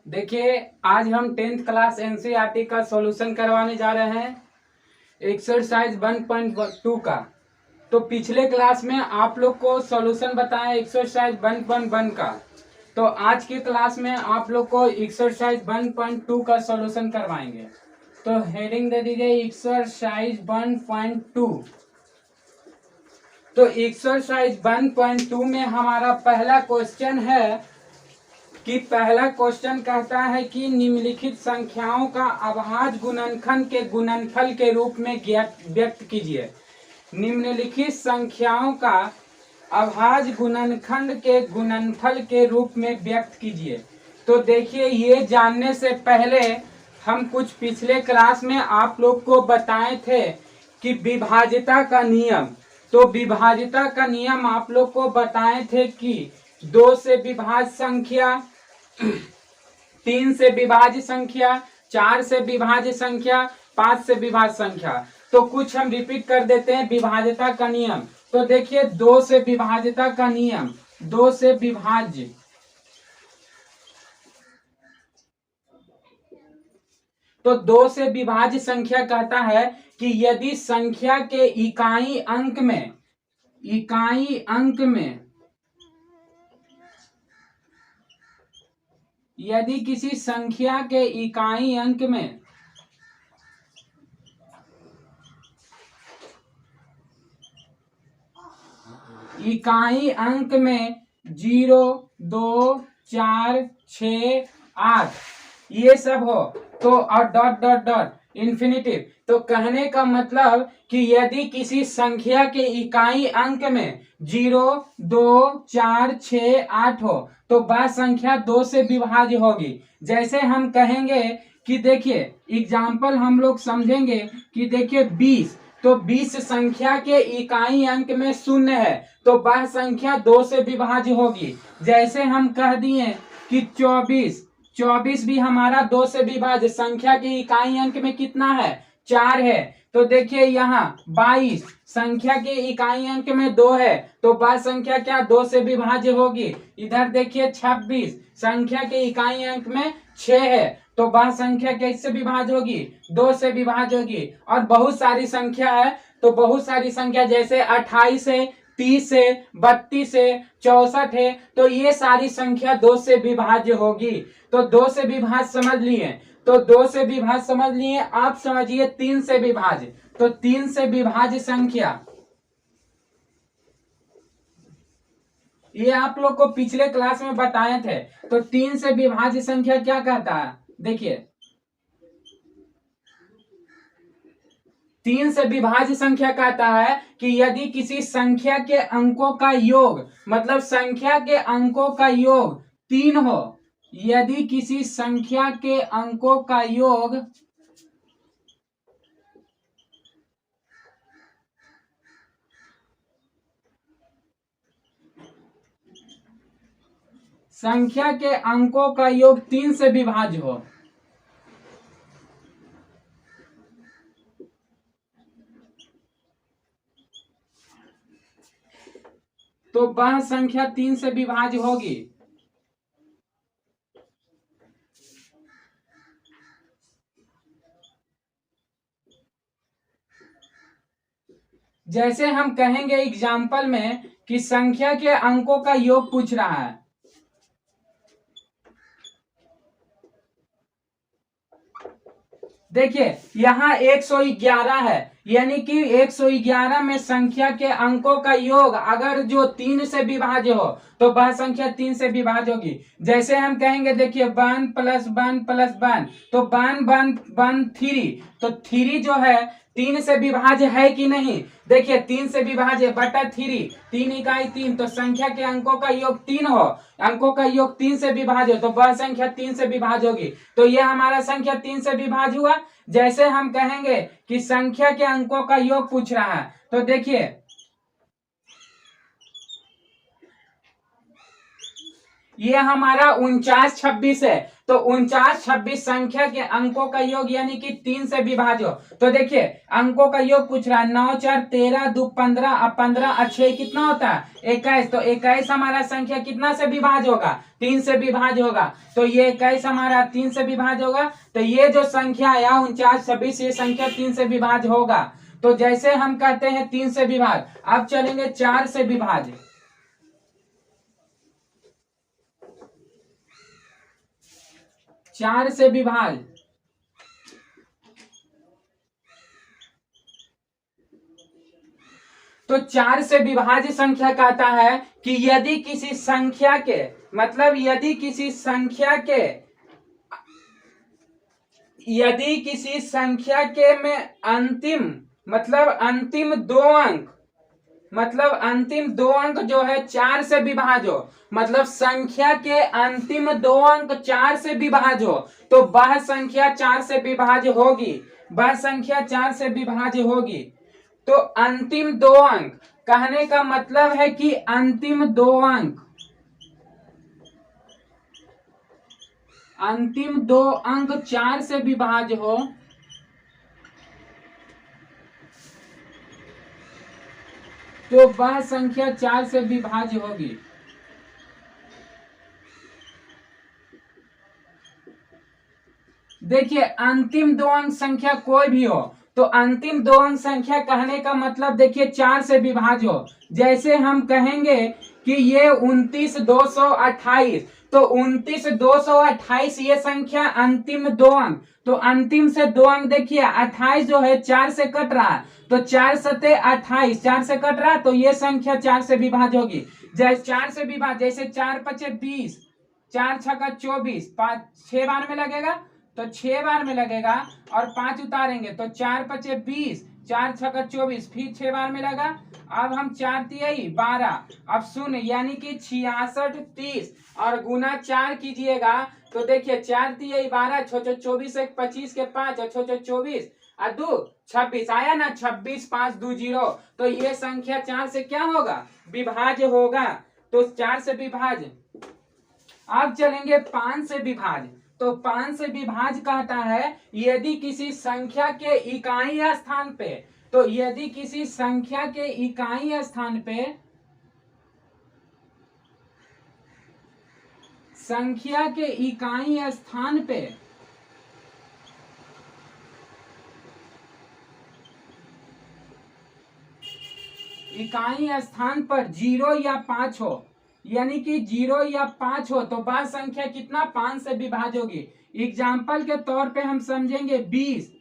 देखिए, आज हम 10th क्लास एनसीईआरटी का सॉल्यूशन करवाने जा रहे हैं एक्सरसाइज 1.2 का। तो पिछले क्लास में आप लोग को सॉल्यूशन बताया एक्सरसाइज 1.1 का। तो आज की क्लास में आप लोग को एक्सरसाइज 1.2 का सॉल्यूशन करवाएंगे। तो हेडिंग दे दीजिए एक्सरसाइज 1.2। तो एक्सरसाइज 1.2 में हमारा पहला क्वेश्चन है कि पहला क्वेश्चन कहता है कि निम्नलिखित संख्याओं का अभाज्य गुणनखंड के गुणनफल के रूप में व्यक्त कीजिए। निम्नलिखित संख्याओं का अभाज्य गुणनखंड के गुणनफल के रूप में व्यक्त कीजिए। तो देखिए, ये जानने से पहले हम कुछ पिछले क्लास में आप लोग को बताए थे कि विभाज्यता का नियम। तो विभाज्यता का नियम आप लोग को बताए थे कि 2 से विभाज्य संख्या, 3 से विभाज्य संख्या, 4 से विभाज्य संख्या, 5 से विभाज्य संख्या। तो कुछ हम रिपीट कर देते हैं विभाज्यता का नियम। तो देखिए, 2 से विभाज्यता का नियम, 2 से विभाज्य, तो 2 से विभाज्य संख्या कहता है कि यदि संख्या के इकाई अंक में यदि किसी संख्या के इकाई अंक में इकाई अंक में 0, 2, 4, 6, 8 ये सब हो तो और डॉट डॉट डॉट इन्फिनिटिव। तो कहने का मतलब कि यदि किसी संख्या के इकाई अंक में 0, 2, 4, 6, 8 हो तो वह संख्या 2 से विभाज्य होगी। जैसे हम कहेंगे कि देखिए एग्जाम्पल हम लोग समझेंगे कि देखिए 20, तो 20 संख्या के इकाई अंक में 0 है तो वह संख्या 2 से विभाज्य होगी। जैसे हम कह दिए कि 24 भी हमारा 2 से विभाज्य, संख्या के इकाई अंक में कितना है, 4 है। तो देखिए यहाँ 22 संख्या के इकाई अंक में 2 है तो वह संख्या क्या 2 से विभाज्य होगी। इधर देखिए 26 संख्या के इकाई अंक में 6 है तो वह संख्या कैसे विभाज्य होगी, 2 से विभाज्य होगी। और बहुत सारी संख्या है तो बहुत सारी संख्या जैसे 28 है, 30 है, 32 है, 64 है, तो ये सारी संख्या 2 से विभाज्य होगी। तो 2 से विभाज्य समझ लिए, तो 2 से विभाज्य समझ लिए। आप समझिए 3 से विभाज्य, तो 3 से विभाज्य संख्या, ये आप लोग को पिछले क्लास में बताए थे। तो 3 से विभाज्य संख्या क्या कहता है, देखिए 3 से विभाज्य संख्या कहता है कि यदि किसी संख्या के अंकों का योग, मतलब संख्या के अंकों का योग 3 हो, यदि किसी संख्या के अंकों का योग संख्या के अंकों का योग 3 से विभाज्य हो तो वह संख्या 3 से विभाज्य होगी। जैसे हम कहेंगे एग्जाम्पल में कि संख्या के अंकों का योग पूछ रहा है, देखिए यहाँ 111 है, यानी कि 111 में संख्या के अंकों का योग अगर जो 3 से विभाज्य हो तो वह संख्या 3 से विभाज्य होगी। जैसे हम कहेंगे देखिए 1 + 1 + 1, तो 1 1 1 3, तो 3 जो है 3 से विभाज्य है कि नहीं, देखिए 3 से विभाज्य बटा 3, 3 इकाई 3, तो संख्या के अंकों का योग 3 हो, अंकों का योग 3 से विभाज्य हो तो वह संख्या 3 से विभाज्य होगी। तो यह हमारा संख्या 3 से विभाज्य हुआ। जैसे हम कहेंगे कि संख्या के अंकों का योग पूछ रहा है, तो देखिए ये हमारा 49 26 है, तो 49 26 संख्या के अंकों का योग यानी कि 3 से विभाज्य हो। तो देखिए अंकों का योग पूछ रहा है, 9 4 13 2 15, अब 15 6 कितना होता है 21, तो 21 हमारा संख्या कितना से विभाज्य होगा 3 से विभाज्य होगा, तो ये 21 हमारा 3 से विभाज्य होगा, तो ये जो संख्या आया 49 26 ये संख्या 3 से विभाज्य होगा। तो जैसे हम कहते हैं 3 से विभाज्य, अब चलेंगे 4 से विभाज्य। 4 से विभाज्य, तो 4 से विभाज्य संख्या कहता है कि यदि किसी संख्या के, मतलब यदि किसी संख्या के में अंतिम, मतलब अंतिम दो अंक, मतलब अंतिम दो अंक जो है 4 से विभाज्य हो, मतलब संख्या के अंतिम दो अंक 4 से विभाज्य हो, तो वह संख्या 4 से विभाज्य होगी, वह संख्या 4 से विभाज्य होगी। तो अंतिम दो अंक कहने का मतलब है कि अंतिम दो अंक, अंतिम दो अंक 4 से विभाज्य हो, तो वह संख्या 4 से विभाज्य होगी। देखिए अंतिम दो अंक संख्या कोई भी हो, तो अंतिम दो अंक संख्या कहने का मतलब देखिए 4 से विभाज्य हो। जैसे हम कहेंगे कि ये 29 228, तो 29 228 ये संख्या अंतिम दो अंक, तो अंतिम से दो अंक देखिए 28 जो है 4 से कट रहा है, तो 4 सते 28, 4 से कट रहा है, तो ये संख्या 4 से विभाज्य होगी। जैसे 4 से विभाज्य, जैसे 4 5 20, 4 6 24, 5 6 बार में लगेगा, तो 6 बार में लगेगा, और 5 उतारेंगे तो 4 5 20, 4 6 24, फिर 6 बार में लगा। अब हम 4 तिहाई 12, अब शून्य यानी कि 66 30, और गुना 4 कीजिएगा तो देखिए 4 तिहाई 12, 6 24 1 25 के 5, और 6 24 और 2 26 आया ना, 26 5 2 0, तो ये संख्या 4 से क्या होगा विभाज्य होगा, तो 4 से विभाज्य। अब चलेंगे 5 से विभाज्य, तो 5 से विभाज्य कहता है यदि किसी संख्या के इकाई स्थान पे, तो यदि किसी संख्या के इकाई स्थान पे, संख्या के इकाई स्थान पे इकाई स्थान पर 0 या 5 हो, यानी कि 0 या 5 हो, तो वह संख्या कितना 5 से विभाज्य होगी। एग्जाम्पल के तौर पे हम समझेंगे 20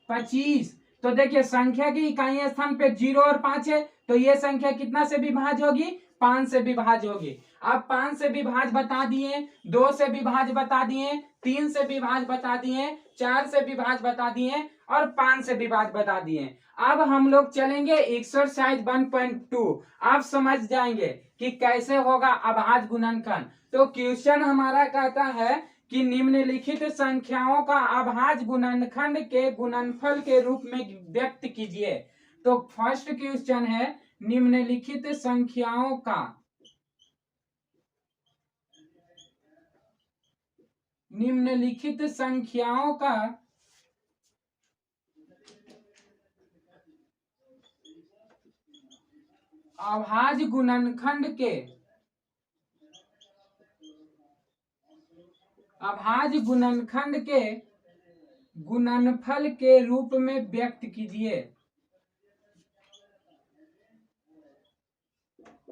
25, तो देखिए संख्या की इकाई स्थान पे 0 और 5 है, तो ये संख्या कितना से विभाज्य होगी 5 से विभाज्य होगी। अब 5 से विभाज्य बता दिए, 2 से विभाज्य बता दिए, 3 से विभाज्य बता दिए, 4 से विभाज्य बता दिए, और 5 से विभाज्य बता दिए। अब हम लोग चलेंगे एक्सरसाइज 1.2, आप समझ जाएंगे कि कैसे होगा अभाज्य गुणनखंड। तो क्वेश्चन हमारा कहता है कि निम्नलिखित संख्याओं का अभाज्य गुणनखंड के गुणनफल के रूप में व्यक्त कीजिए। तो फर्स्ट क्वेश्चन है निम्नलिखित संख्याओं का अभाज्य गुणनखंड के गुणनफल के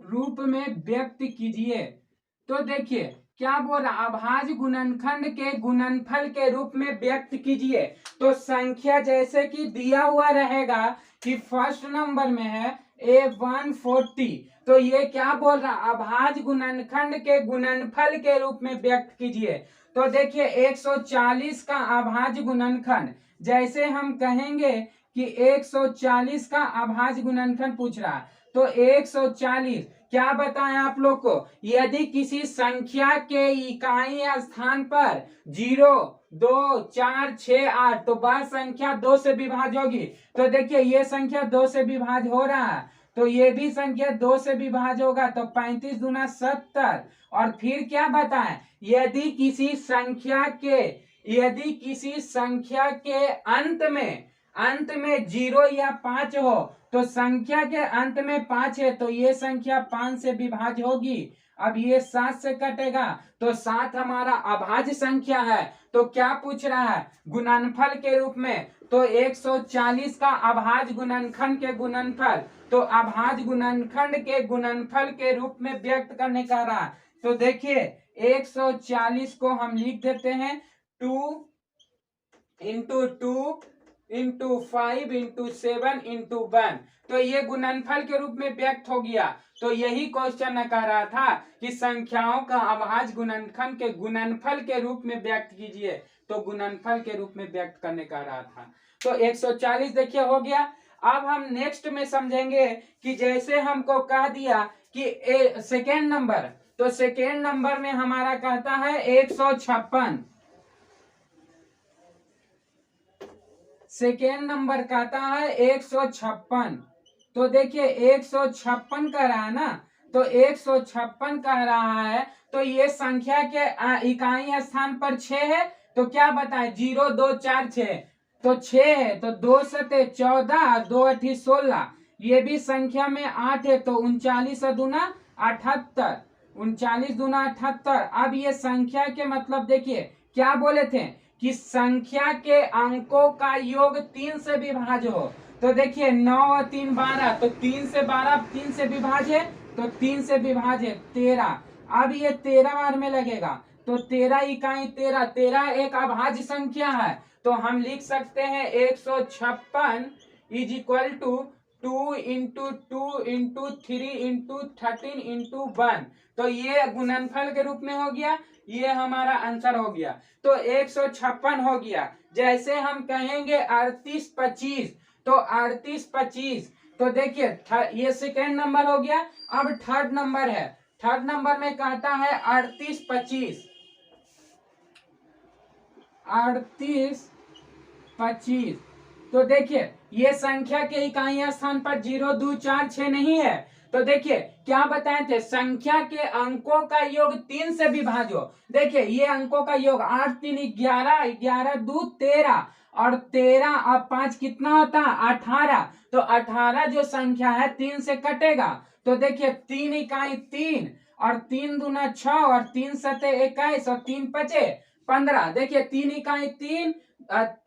रूप में व्यक्त कीजिए। तो देखिए क्या बोल रहा, अभाज्य गुणनखंड के गुणनफल के रूप में व्यक्त कीजिए। तो संख्या जैसे कि दिया हुआ रहेगा कि फर्स्ट नंबर में है A140, तो ये क्या बोल रहा, अभाज्य गुणनखंड के गुणनफल के रूप में व्यक्त कीजिए। तो देखिए 140 का अभाज्य गुणनखंड, जैसे हम कहेंगे कि 140 का अभाज्य गुणनखंड पूछ रहा, तो 140 क्या बताएं आप लोग को, यदि किसी संख्या के इकाई स्थान पर 0 2 4 6 8, तो वह संख्या 2 से विभाज्य होगी। तो देखिए ये संख्या 2 से विभाज्य हो रहा है, तो ये भी संख्या 2 से विभाज्य होगा, तो 35 दूना 70। और फिर क्या बताएं, यदि किसी संख्या के अंत में 0 या 5 हो, तो संख्या के अंत में 5 है तो ये संख्या 5 से विभाज्य होगी। अब ये 7 से कटेगा, तो 7 हमारा अभाज्य संख्या है। तो क्या पूछ रहा है, गुणनफल के रूप में। तो 140 का अभाज्य गुणनखंड के गुणनफल, तो अभाज्य गुणनखंड के गुणनफल के रूप में व्यक्त करने का रहा। तो देखिए 140 को हम लिख देते हैं 2 इंटू 2 इंटू 5 इंटू 7 इंटू 1। तो ये गुणनफल के रूप में व्यक्त हो गया। तो यही क्वेश्चन कह रहा था कि संख्याओं का अभाज्य गुणनखंड के गुणनफल के रूप में व्यक्त कीजिए, तो गुणनफल के रूप में व्यक्त करने का रहा था। तो 140 देखिए हो गया। अब हम नेक्स्ट में समझेंगे कि जैसे हमको कह दिया कि सेकेंड नंबर, तो सेकेंड नंबर में हमारा कहता है 156। सेकेंड नंबर कहता है 156। तो देखिए 156 कह रहा है ना, तो 156 कह रहा है, तो ये संख्या के इकाई स्थान पर 6 है। तो क्या बताएं, 0 2 4 6, तो 6 है, तो 2 सते 14, 2 अठी 16। ये भी संख्या में 8 है, तो 39 दूना 78, 39 दूना 78। अब ये संख्या के मतलब देखिए क्या बोले थे कि संख्या के अंकों का योग 3 से विभाज्य हो। तो देखिए 9 और 3 12, तो 3 से 12 3 से विभाज्य, तो 3 से विभाज्य 13। अब ये 13 बार में लगेगा, तो 13 इकाई 13, 13 एक अभाज्य संख्या है। तो हम लिख सकते हैं 156 is equal to 2 into 2 into 3 into 13 into 1। तो ये गुणनफल के रूप में हो गया, ये हमारा आंसर हो गया। तो 156 हो गया। जैसे हम कहेंगे 38 25, तो 38 25, तो देखिए ये सेकेंड नंबर हो गया। अब थर्ड नंबर है, थर्ड नंबर में कहता है 38 25, 38 25। तो देखिए ये संख्या के इकाई स्थान पर 0 2 4 6 नहीं है। तो देखिए क्या बताए थे, संख्या के अंकों का योग 3 से विभाज्य हो। देखिए ये अंकों का योग 8 3 11, 11 2 13, और 13 और 5 कितना होता है 18। तो 18 जो संख्या है 3 से कटेगा। तो देखिए 3 इकाई 3, और 3 दूना 6, और 3 सते 21, और 3 पचे 15। देखिए 3 इकाई 3,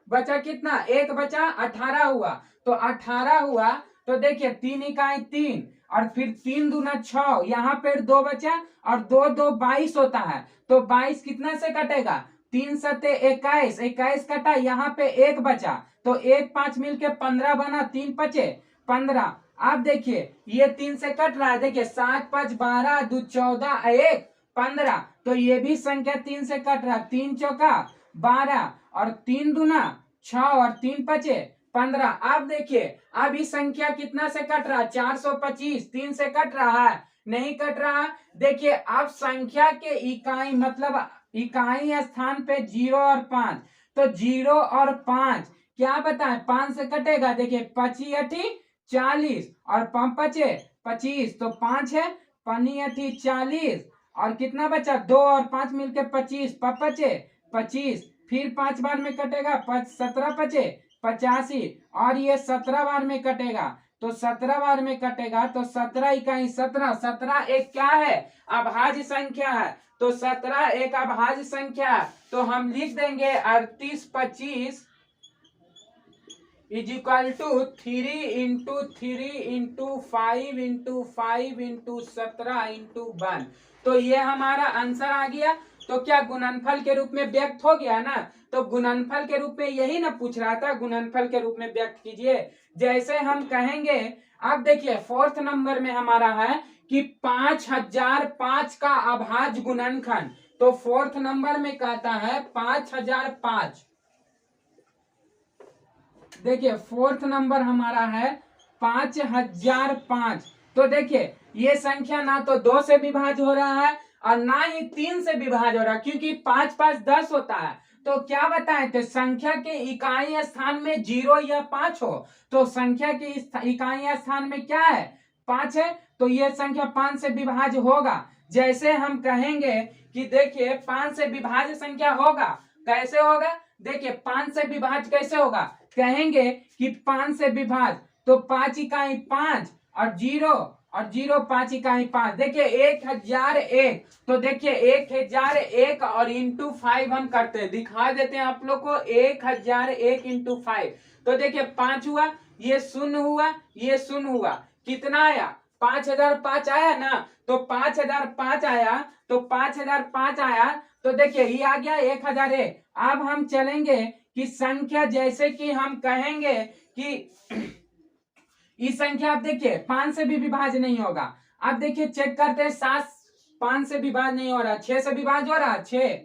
बचा कितना, एक बचा 18 हुआ, तो 18 हुआ। तो देखिए 3 इकाई 3, और फिर 3 दूना 6, यहाँ पे 2 बचा, और 2 2 22 होता है। तो 22 कितना से कटेगा, 3 सते 21, 21 कटा, यहाँ पे 1 बचा, तो 1 5 मिलके 15 बना, 3 पचे 15। अब देखिए ये 3 से कट रहा है, देखिए 7 5 12 2 14 1 15। तो ये भी संख्या 3 से कट रहा है, 3 चौका 12, और 3 दूना 6, और 3 पचे 15। अब देखिए अब इस संख्या कितना से कट रहा है, 425, 3 से कट रहा है, नहीं कट रहा। देखिए अब संख्या के इकाई मतलब इकाई स्थान पे 0 और 5, तो 0 और 5 क्या बताएं, 5 से कटेगा। देखिए 25 अठी 40, और 5 पचे 25, तो 5 है 5 अठी 40, और कितना बचा 2 और 5 मिलके 25, पचे 25, फिर 5 बार में कटेगा, 17 पचे 85, और ये 17 बार में कटेगा। तो 17 बार में कटेगा, तो 17 इकाई 17, 17 एक क्या है, अभाज्य संख्या है। तो 17 एक अभाज्य संख्या, तो हम लिख देंगे 38 25 is equal to 3 into 3 into 5 into 5 into 17 into 1। तो ये हमारा आंसर आ गया। तो क्या गुणनफल के रूप में व्यक्त हो गया ना। तो गुणनफल के रूप में यही ना पूछ रहा था, गुणनफल के रूप में व्यक्त कीजिए। जैसे हम कहेंगे, अब देखिए फोर्थ नंबर में हमारा है कि 5005 का अभाज्य गुणनखंड। तो फोर्थ नंबर में कहता है 5005। देखिए फोर्थ नंबर हमारा है 5005। तो देखिए ये संख्या ना तो 2 से विभाज्य हो रहा है, और ना ही 3 से विभाज्य हो रहा है, क्योंकि 5 5 10 होता है। तो क्या बताए थे, संख्या के इकाई स्थान में 0 या 5 हो, तो संख्या के इकाई स्थान में क्या है 5 है तो ये संख्या 5 से विभाज्य होगा। जैसे हम कहेंगे कि देखिए 5 से विभाज्य संख्या होगा, कैसे होगा, देखिए 5 से विभाज्य कैसे होगा, कहेंगे कि 5 से विभाज्य तो 5 इकाई 5 और 0 5 इकाई 5, देखिए 1001, तो देखिए 1001 और इंटू 5 हम करते हैं, दिखा देते हैं आप लोग को, 1001 इंटू 5, तो देखिए 5 हुआ, ये 0 हुआ, ये 0 हुआ, कितना आया, 5005 आया ना, तो 5005 आया, तो 5005 आया, तो देखिए ये आ गया 1001। अब हम चलेंगे कि संख्या, जैसे कि हम कहेंगे कि इस संख्या, आप देखिए 5 से भी विभाज्य नहीं होगा। अब देखिए चेक करते हैं, 7 5 से विभाज्य नहीं हो रहा, 6 से विभाज्य हो रहा, 6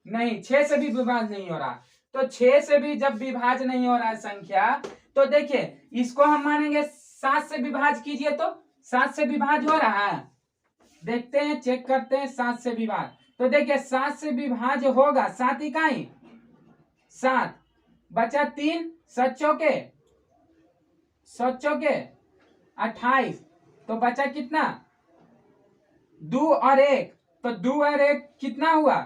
नहीं, 6 से भी विभाज्य नहीं हो रहा, तो 6 से भी जब विभाज्य नहीं हो रहा संख्या, तो देखिए इसको हम मानेंगे 7 से विभाज्य कीजिए, तो 7 से विभाज्य हो रहा है, देखते हैं, चेक करते हैं 7 से विभाज्य, तो देखिए 7 से विभाज्य होगा, 7 इकाई 7 बचा 3 7 चौके 28, तो बचा कितना, 2 और 1, तो 2 और 1 कितना हुआ,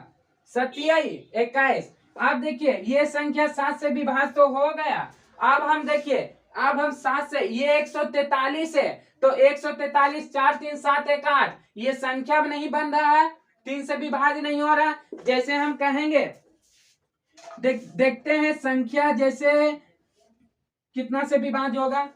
27 अब देखिए ये संख्या 7 से विभाज्य तो हो गया। अब हम देखिए, अब हम 7 से, ये 143 है, तो 143 4 3 7 1 8, ये संख्या नहीं बन रहा है, 3 से विभाज्य नहीं हो रहा। जैसे हम कहेंगे, देखते हैं संख्या, जैसे कितना से विभाज्य होगा,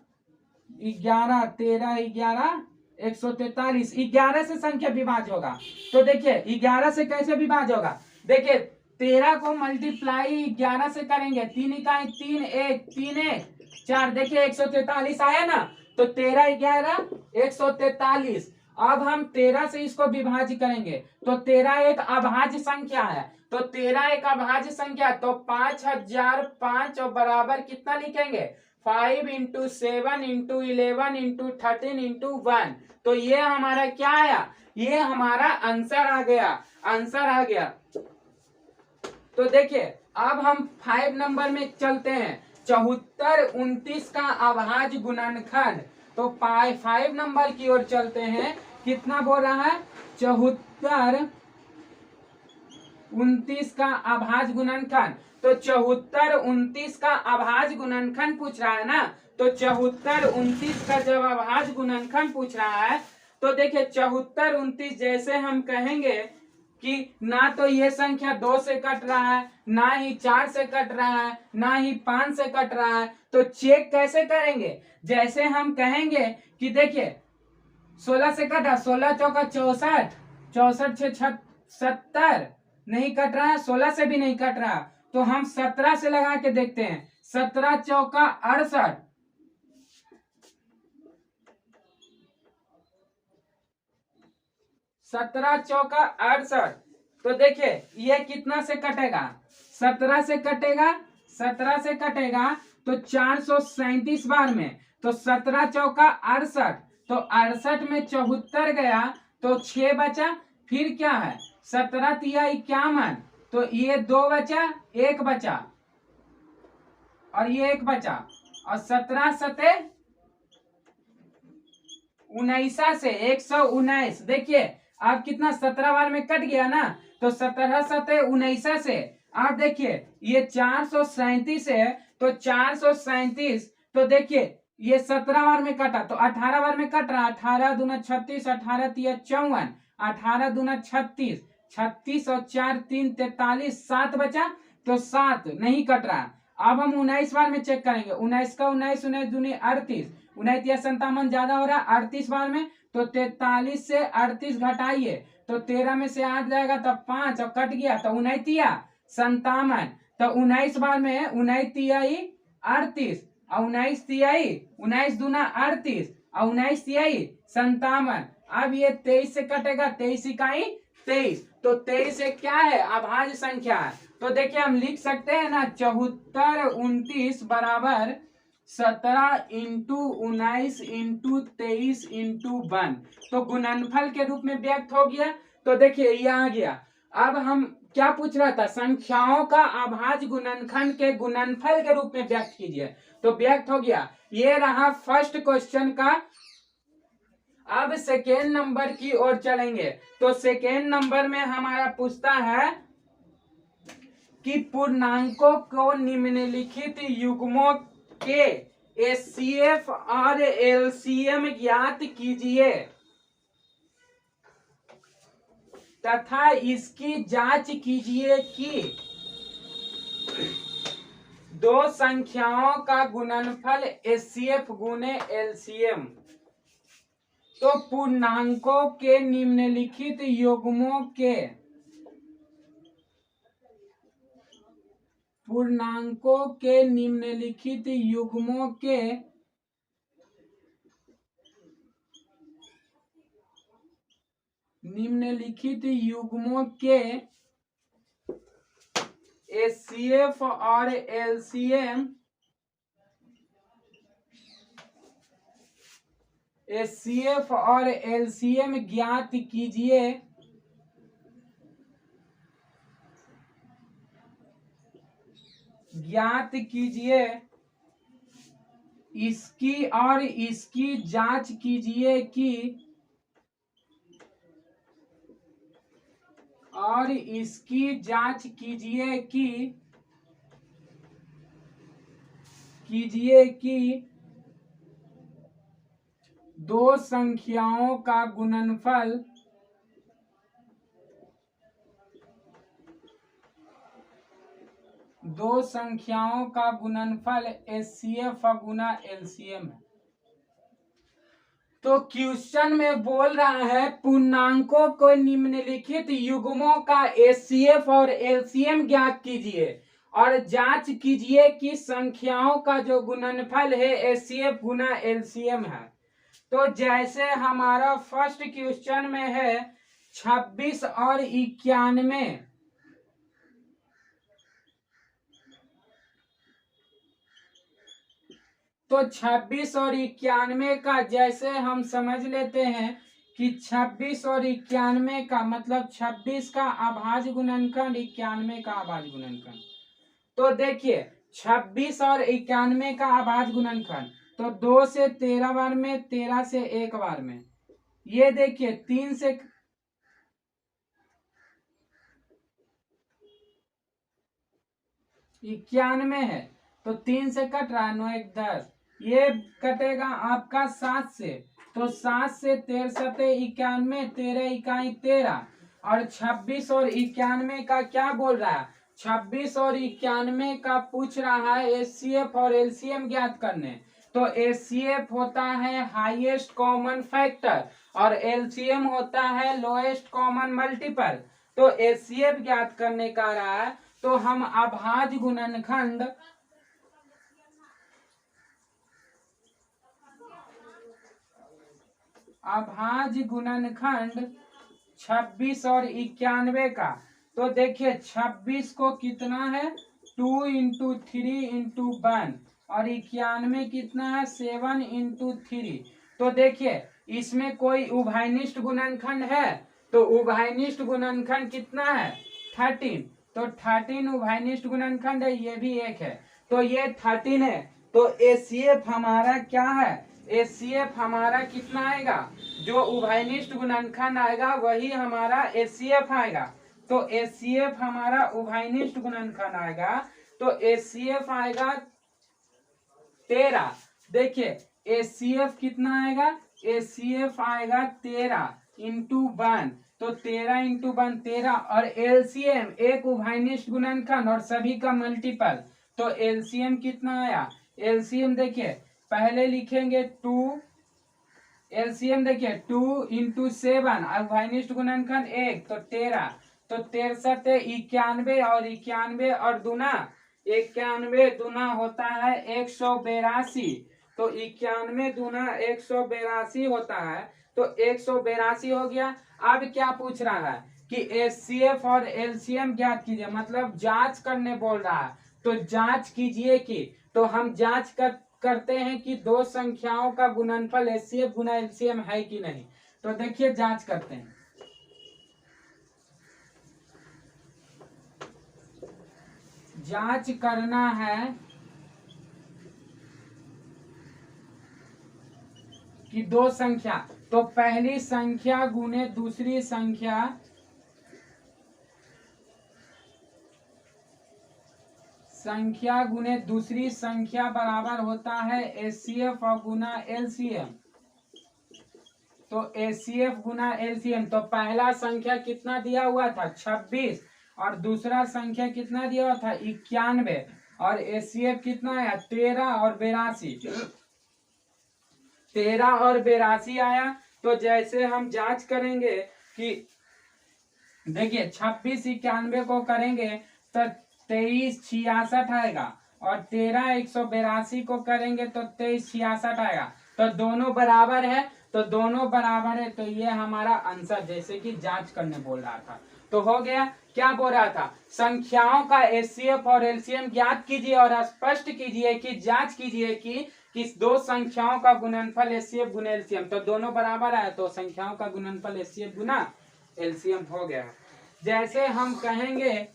11 13 11 143, 11 से संख्या विभाज्य होगा, तो देखिए 11 से कैसे विभाज्य होगा, देखिए 13 को मल्टीप्लाई 11 से करेंगे, 3 इकाई 3 1 3 1 4, देखिए 143 आया ना, तो 13 11 143। अब हम 13 से इसको विभाज्य करेंगे, तो 13 एक अभाज्य संख्या है, तो 13 एक अभाज्य संख्या, तो 5005 और बराबर कितना लिखेंगे, 5 इंटू 7 इंटू 11 इंटू 13 इंटू 1, तो ये हमारा क्या आया, ये हमारा आंसर आ गया, आंसर आ गया। तो देखिए अब हम 5 नंबर में चलते हैं, 74 29 का अभाज्य गुणनखंड, तो 5 नंबर की ओर चलते हैं, कितना बोल रहा है, 74 29 का अभाज्य गुणनखंड, तो 74 29 का अभाज्य गुणनखंड पूछ रहा है ना, तो 74 29 का जब अभाज्य गुणनखंड पूछ रहा है, तो देखिए 74 29, जैसे हम कहेंगे कि ना तो ये संख्या 2 से कट रहा है, ना ही 4 से कट रहा है, ना ही 5 से कट रहा है, तो चेक कैसे करेंगे, जैसे हम कहेंगे कि देखिए 16 से कटा, 16 चौका 64 64 6 70, नहीं कट रहा है, 16 से भी नहीं कट रहा, तो हम 17 से लगा के देखते हैं, 17 चौका 68 17 चौका 68, तो देखिए ये कितना से कटेगा, 17 से कटेगा, 17 से कटेगा तो 437 बार में, तो 17 चौका 68, तो 68 में 74 गया, तो 6 बचा, फिर क्या है, 17 तिया 51, तो ये 2 बचा, 1 बचा और ये 1 बचा, और 17 सते 19 से 119, देखिए अब कितना 17 बार में कट गया ना, तो 17 सते 19 से, आप देखिए ये 437 है, तो 437, तो देखिए ये 17 बार में कटा, तो 18 बार में कट रहा, 18 दूना 36, 18 तिया 54, 18 दूना 36, 36 और 4 3 43, 7 बचा, तो 7 नहीं कट रहा। अब हम 19 बार में चेक करेंगे, 19 का 19 19 दूनी 38, 19 या 57 ज्यादा हो रहा है 38 बार में, तो 43 से 38 घटाइए, तो 13 में से 8 जाएगा, तब 5 और कट गया, तो 19 या 57, तो 19 बार में 19 तिहाई 38 और 19 तिहाई 19 दूना 38 और 19 तिहाई 57। अब ये 23 से कटेगा, 23 इकाई 23, तो 23 एक क्या है, अभाज्य संख्या है, तो देखिए हम लिख सकते हैं ना, 74 29 बराबर 17 इंटू 19 इंटू 23 इंटू 1, तो गुणनफल के रूप में व्यक्त हो गया। तो देखिए ये आ गया। अब हम क्या पूछ रहा था, संख्याओं का अभाज्य गुणनखंड के गुणनफल के रूप में व्यक्त कीजिए, तो व्यक्त हो गया। ये रहा फर्स्ट क्वेश्चन का अब सेकेंड नंबर की ओर चलेंगे। तो सेकेंड नंबर में हमारा पूछता है कि पूर्णांकों को निम्नलिखित युग्मों के एचसीएफ और एलसीएम ज्ञात कीजिए तथा इसकी जांच कीजिए कि दो संख्याओं का गुणनफल एचसीएफ गुने एलसीएम। तो पूर्णांकों के निम्नलिखित युग्मों के निम्नलिखित युग्मों के एचसीएफ और एलसीएम ज्ञात कीजिए इसकी जांच कीजिए कि दो संख्याओं का गुणनफल एचसीएफ गुना एलसीएम है। तो क्वेश्चन में बोल रहा है पूर्णांकों को निम्नलिखित युग्मों का एचसीएफ और एलसीएम ज्ञात कीजिए और जांच कीजिए कि संख्याओं का जो गुणनफल है एचसीएफ गुना एलसीएम है। तो जैसे हमारा फर्स्ट क्वेश्चन में है 26 और 91, तो 26 और 91 का जैसे हम समझ लेते हैं कि 26 और 91 का मतलब 26 का अभाज्य गुणनखंड 91 का अभाज्य गुणनखंड। तो देखिए 26 और 91 का अभाज्य गुणनखंड, तो 2 से 13 बार में, 13 से 1 बार में। ये देखिए 3 से 91 है तो 3 से कट रहा है, 9 1 10, ये कटेगा आपका 7 से, तो 7 से 13 सते 91, 13 इकाई 13, और 26 और 91 का क्या बोल रहा है, 26 और 91 का पूछ रहा है एचसीएफ और एलसीएम ज्ञात करने। तो एचसीएफ होता है हाईएस्ट कॉमन फैक्टर और एलसीएम होता है लोएस्ट कॉमन मल्टीपल। तो एचसीएफ ज्ञात करने का रहा है तो हम अभाज्य गुणनखंड 26 और 91 का, तो देखिए 26 को कितना है 2 इंटू 3 इंटू 1 और 91 कितना है 7 इंटू 3। तो देखिए इसमें कोई उभयनिष्ठ गुणनखंड है, तो उभयनिष्ठ गुणनखंड कितना है 13, तो 13 उभयनिष्ठ गुणनखंड है, ये भी एक है, तो ये 13 है। तो एचसीएफ हमारा क्या है, एचसीएफ हमारा कितना आएगा, जो उभयनिष्ठ गुणनखंड आएगा वही हमारा एचसीएफ आएगा। तो एचसीएफ हमारा उभयनिष्ठ गुणनखंड आएगा, तो एचसीएफ आएगा 13। देखिए एचसीएफ कितना आएगा, एचसीएफ आएगा 13 इंटू 1, तो 13 इंटू 1 13, और एलसीएम एक उभयनिष्ठ गुणनखंड और सभी का मल्टीपल, तो एलसीएम कितना आया, एलसीएम देखिए पहले लिखेंगे 2, एलसीएम देखिए 2 इंटू 7, उभयनिष्ठ गुणनखंड 1, तो 13, तो 13 91 और 91 और दूना 91 दूना होता है 182, तो 91 दूना 182 होता है, तो 182 हो गया। अब क्या पूछ रहा है कि एचसीएफ और एलसीएम ज्ञात कीजिए, मतलब जांच करने बोल रहा है, तो जांच कीजिए कि, तो हम जांच करते हैं कि दो संख्याओं का गुणनफल एचसीएफ गुना एलसीएम है कि नहीं। तो देखिए जांच करते हैं, जांच करना है कि दो संख्या, तो पहली संख्या गुने दूसरी संख्या गुने दूसरी संख्या बराबर होता है एचसीएफ और गुना एलसीएम। तो एचसीएफ गुना एलसीएम, तो पहला संख्या कितना दिया हुआ था 26 और दूसरा संख्या कितना दिया हुआ था 91 और एचसीएफ कितना आया 13 और 82। 13 और 82 आया। तो जैसे हम जांच करेंगे कि देखिए 26 91 को करेंगे तो 23 66 आएगा और 13 182 को करेंगे तो 23 66 आएगा। तो दोनों बराबर है, तो दोनों बराबर है, तो ये हमारा आंसर जैसे कि जांच करने बोल रहा था। तो हो गया। क्या बोल रहा था, संख्याओं का एचसीएफ और एलसीएम ज्ञात कीजिए और स्पष्ट कीजिए कि जांच कीजिए कि किस दो संख्याओं का गुणनफल एचसीएफ गुना एलसीएम। तो दोनों बराबर है, तो संख्याओं का गुणनफल एचसीएफ गुना एलसीएम हो गया। जैसे हम कहेंगे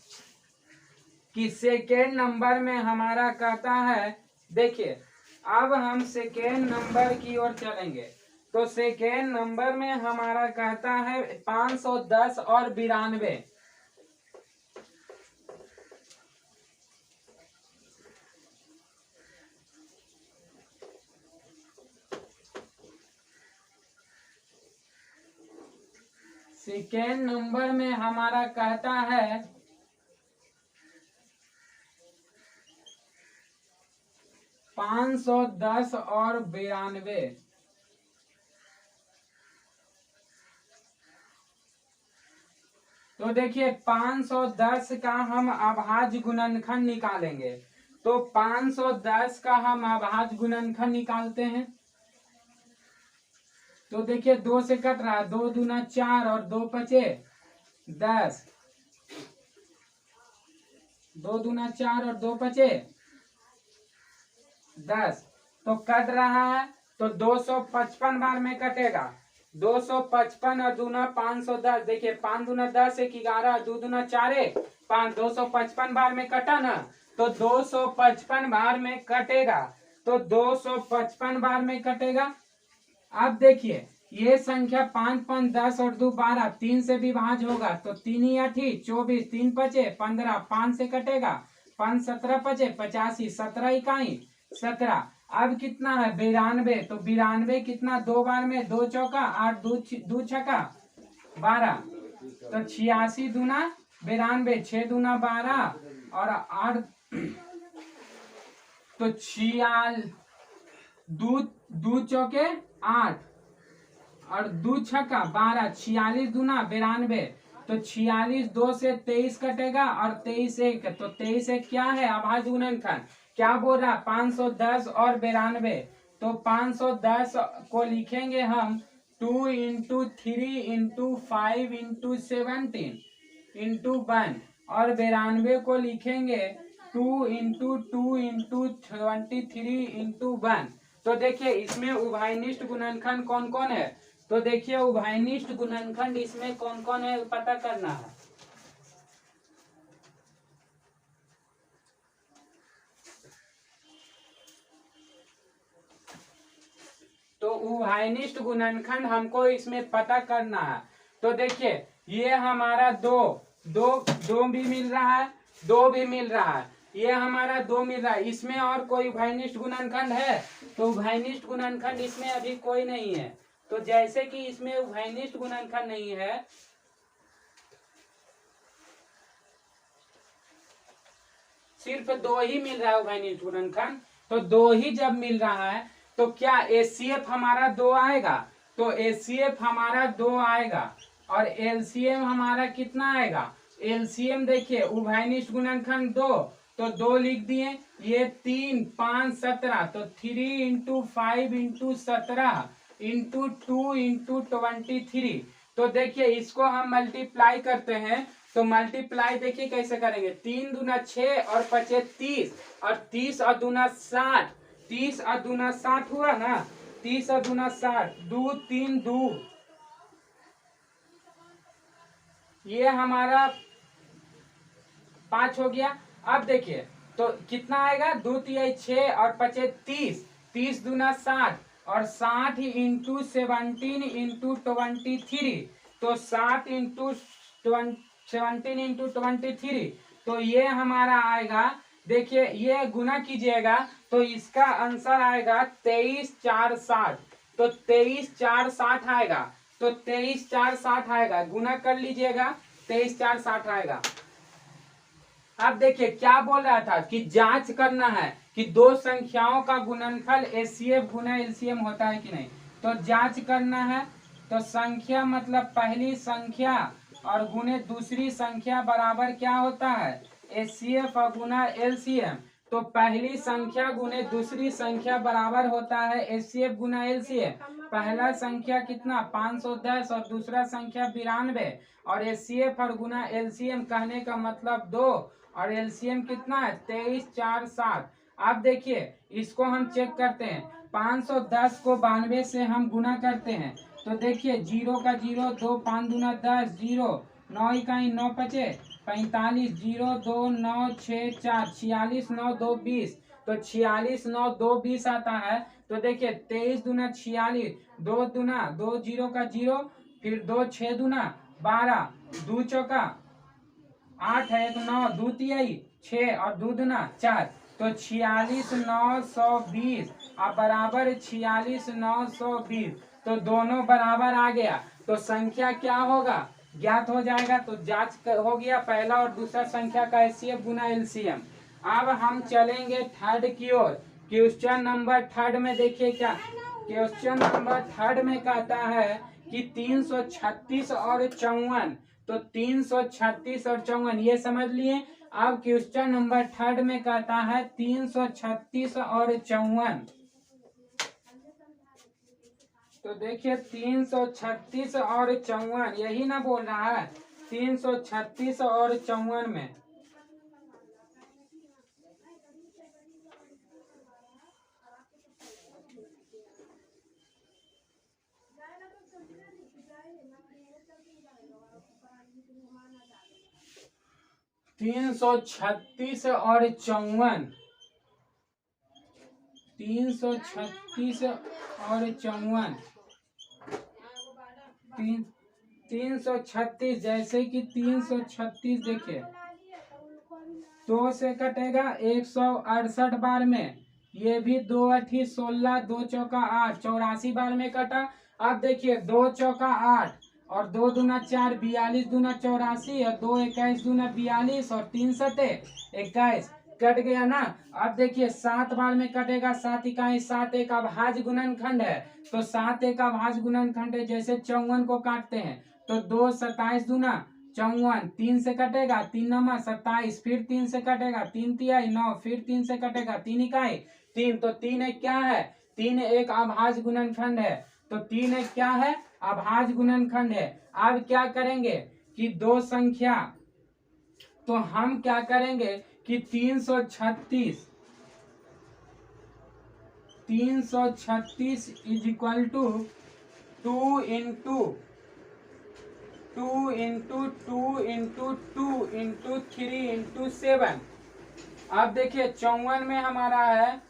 कि सेकेंड नंबर में हमारा कहता है, देखिए अब हम सेकेंड नंबर की ओर चलेंगे। तो सेकेंड नंबर में हमारा कहता है 510 और 92। सेकेंड नंबर में हमारा कहता है 510 और 92। तो देखिए 510 का हम अभाज्य गुणनखंड निकालेंगे। तो 510 का हम अभाज्य गुणनखंड निकालते हैं। तो देखिए 2 से कट रहा है, 2 दूना 4 और 2 पचे 10। 2 दूना 4 और 2 पचे 10। तो कट रहा है तो 255 बार में कटेगा। 255 और दूना 510। देखिए 5 दूना 10 एक 11, 2 दूना 4 5, 255 बार में कटा ना, तो 255 बार में कटेगा। तो 255 बार में कटेगा। अब देखिए ये संख्या 5 5 10 और 2 12, 3 से भी भाज्य होगा। तो 3 8 24, 3 पचे 15, 5 से कटेगा 5 17 पचे 85, 17 इकाई 17। अब कितना है 92। तो 92 कितना 2 बार में, 2 चौका 8, 2 छक्का 12। तो 86 दूना 92, 6 दूना 12 और 8, तो 2 चौके 8 और 2 छक्का 12, 46 दूना 92। तो 46 2 से 23 कटेगा और 23 1, तो 23 1 क्या है अभाज्य गुणनखंड। क्या बोल रहा 510 और 92। तो 510 को लिखेंगे हम 2 इंटू 3 इंटू 5 इंटू 17 इंटू 1 और 92 को लिखेंगे 2 इंटू 2 इंटू 23 इंटू 1। तो देखिए इसमें उभयनिष्ठ गुणनखंड कौन कौन है। तो देखिए उभयनिष्ठ गुणनखंड इसमें कौन कौन है पता करना है। तो उभयनिष्ठ गुणनखंड हमको इसमें पता करना है। तो देखिए ये हमारा 2 2 2 भी मिल रहा है, 2 भी मिल रहा है, ये हमारा 2 मिल रहा है। इसमें और कोई उभयनिष्ठ गुणनखंड है। तो उभयनिष्ठ गुणनखंड इसमें अभी कोई नहीं है। तो जैसे कि इसमें उभयनिष्ठ गुणनखंड नहीं है, सिर्फ 2 ही मिल रहा है उभयनिष्ठ गुणनखंड। तो 2 ही जब मिल रहा है तो क्या एचसीएफ हमारा 2 आएगा। तो एचसीएफ हमारा 2 आएगा और एलसीएम हमारा कितना आएगा। एलसीएम देखिए उभयनिष्ठ गुणनखंड 2, तो 2 लिख दिए। ये 3 5 17, तो 3 इंटू 5 इंटू 17 इंटू 2 इंटू 23। तो देखिए इसको हम मल्टीप्लाई करते हैं। तो मल्टीप्लाई देखिए कैसे करेंगे, 3 दूना 6 और 5 30 और 30 और दूना 60, 30 और दूना 60 हुआ ना, 30 और दूना 60, 2 3 2, ये हमारा 5 हो गया। अब देखिए तो कितना आएगा 2 3 6 और 5 30, 30 दूना 60, और 60 इंटू 17 इंटू 23, तो 7 इंटू 17 इंटू 23, तो ये हमारा आएगा, देखिए ये गुना कीजिएगा तो इसका आंसर आएगा 23,460। तो 23,460 आएगा, तो 23,460 आएगा, गुना कर लीजिएगा 23,460 आएगा। अब देखिए क्या बोल रहा था कि जांच करना है कि दो संख्याओं का गुणनफल एचसीएफ गुना एलसीएम होता है कि नहीं। तो जांच करना है, तो संख्या मतलब पहली संख्या और गुने दूसरी संख्या बराबर क्या होता है, एचसीएफ और गुना एलसीएम। तो पहली संख्या गुने दूसरी संख्या बराबर होता है एचसीएफ गुना एलसीएम। पहला संख्या कितना 510 और दूसरा संख्या 92, और एचसीएफ और गुना एलसीएम कहने का मतलब 2, और एलसीएम कितना है 23,460। अब देखिए इसको हम चेक करते हैं, 510 को 92 से हम गुना करते हैं, तो देखिए 0 का 0, 2 5 दूना 10, 0 9 इकाई 9 पचे 45, 0 2 9 6 4 46 9 2 20, तो 46 9 2 20 आता है। तो देखिए 23 दूना 46, 2 दूना 2 0 का 0, फिर 2 6 दूना 12, 2 चौका 8 है, 1 9, 2 तिहाई 6 और 2 दूना 4, तो 46 920 और बराबर 46 920, तो दोनों बराबर आ गया। तो संख्या क्या होगा ज्ञात हो जाएगा। तो जांच हो गया पहला और दूसरा संख्या का एचसीएफ गुना एलसीएम। अब हम चलेंगे थर्ड की ओर। क्वेश्चन नंबर थर्ड में देखिए क्या, क्वेश्चन नंबर थर्ड में कहता है कि 336 और 54, तो 336 और 54 ये समझ लिए। अब क्वेश्चन नंबर थर्ड में कहता है 336 और 54, तो देखिए 336 और 54 यही ना बोल रहा है, 336 और 54 में 336 और 54, 336 और 54, 336, जैसे कि 336 देखिए 2 से कटेगा 168 बार में, ये भी 2 8 16, 2 चौका 8 84 बार में कटा। अब देखिए 2 चौका 8 और 2 दूना 4 42 दूना 84 और 2 21 दूना 42 और 3 सते 21, कट गया ना। अब देखिए 7 बार में कटेगा, 7 इकाई 7 एक अभाज्य गुणनखंड है, तो 7 एक अभाज्य गुणनखंड है। जैसे 54 को काटते हैं तो 2 27 दूना 54, 3 से कटेगा 3 नमा 27, फिर 3 से कटेगा 3 तिहाई 9, फिर 3 से कटेगा 3 इकाई 3, तो 3 एक क्या है, 3 एक अभाज्य गुणनखंड है, तो 3 एक क्या है अभाज्य गुणनखंड है। अब क्या करेंगे कि दो संख्या, तो हम क्या करेंगे कि 336 is equal to 2 into 2 into 2 into 2 into 3 into 7। अब देखिए 54 में हमारा है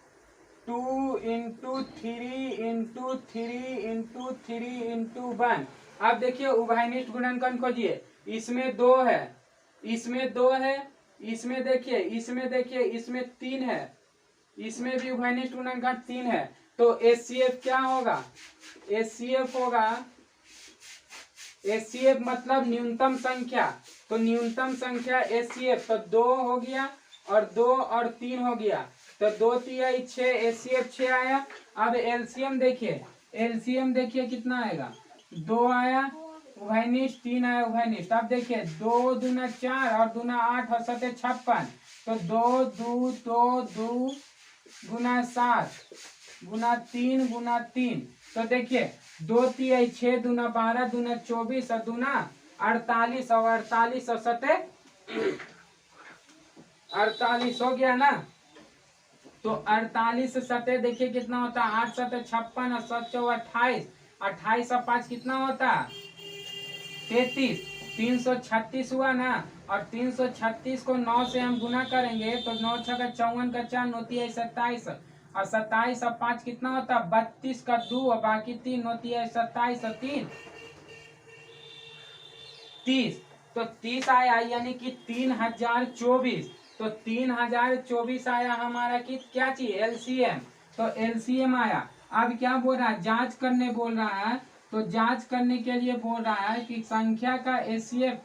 2 इंटू 3 इंटू 3 इंटू 3 इंटू 1। अब देखिए उभयनिष्ठ गुणनखंड खोजिए, इसमें 2 है, इसमें 2 है, इसमें देखिए, इसमें देखिए, इसमें 3 है, इसमें भी उभयनिष्ठ गुणनखंड 3 है। तो एचसीएफ क्या होगा, एचसीएफ होगा, एचसीएफ मतलब न्यूनतम संख्या, तो न्यूनतम संख्या एचसीएफ तो 2 हो गया और 2 और 3 हो गया, तो 2 तिहाई 6, एचसीएफ 6 आया। अब एलसीएम देखिए, एलसीएम देखिए कितना आएगा, 2 आया उभयनिष्ठ, 3 आया उभयनिष्ठ। अब देखिए 2 दूना 4 और दूना 8 और 7 56, तो 2 2 2 2 गुना 7 गुना 3 गुना 3, तो देखिए 2 तिहाई 6 दूना 12 दूना 24 और दूना 48 और 48 और 7 48 हो गया ना। तो 48 7 देखिए कितना होता है, 8 7 56 और 7 4 28, 28 और 5 कितना होता है 33, 336 हुआ ना। और 336 को 9 से हम गुना करेंगे तो 9 6 54 का 4 9 27, और 27 और 5 कितना होता है 32 का 2 और बाकी 3 होती है 27 और 3 30। तो 30 आया यानी कि 3024। तो 3024 आया हमारा कि क्या चाहिए एलसीएम। तो एलसीएम आया। अब क्या बोल रहा है जांच करने बोल रहा है। तो जांच करने के लिए बोल रहा है कि संख्या का एचसीएफ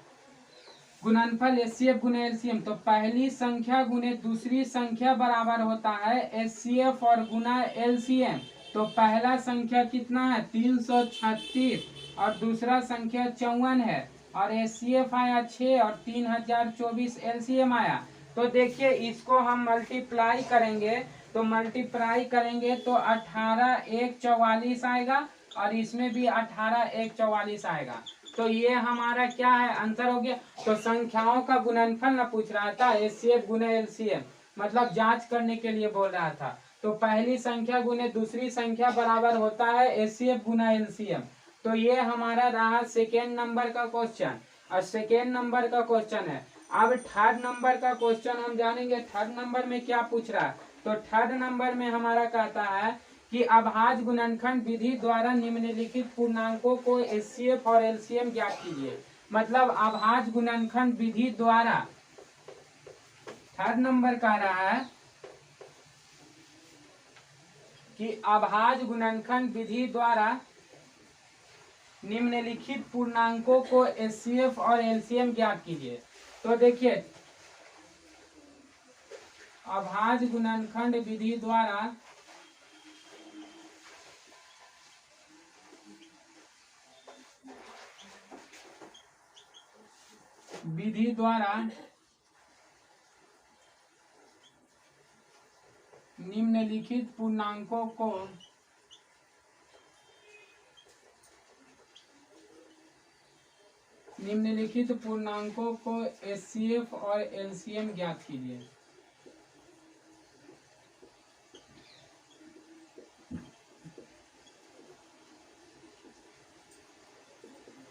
गुणनफल एचसीएफ गुने एलसीएम। तो पहली संख्या गुने दूसरी संख्या बराबर होता है एचसीएफ और गुना एलसीएम। तो पहला संख्या कितना है 336 और दूसरा संख्या 54 है और एचसीएफ आया 6 और 3024 एलसीएम आया। तो देखिए इसको हम मल्टीप्लाई करेंगे। तो मल्टीप्लाई करेंगे तो 18 1 44 आएगा और इसमें भी 18 1 44 आएगा। तो ये हमारा क्या है आंसर हो गया। तो संख्याओं का गुणनफल ना पूछ रहा था एचसीएफ गुने एलसीएम मतलब जांच करने के लिए बोल रहा था। तो पहली संख्या गुने दूसरी संख्या बराबर होता है एचसीएफ गुना एलसीएम। तो ये हमारा रहा सेकेंड नंबर का क्वेश्चन और सेकेंड नंबर का क्वेश्चन है। अब थर्ड नंबर का क्वेश्चन हम जानेंगे थर्ड नंबर में क्या पूछ रहा है। तो थर्ड नंबर में हमारा कहता है कि अभाज्य गुणनखंड विधि द्वारा निम्नलिखित पूर्णांकों को एचसीएफ और एलसीएम ज्ञात कीजिए। मतलब अभाज्य गुणनखंड विधि द्वारा थर्ड नंबर कह रहा है कि अभाज्य गुणनखंड विधि द्वारा निम्नलिखित पूर्णांकों को एचसीएफ और एलसीएम ज्ञात कीजिए। तो देखिए अभाज्य गुणनखंड विधि द्वारा निम्नलिखित पूर्णांकों को एचसीएफ और एलसीएम ज्ञात कीजिए।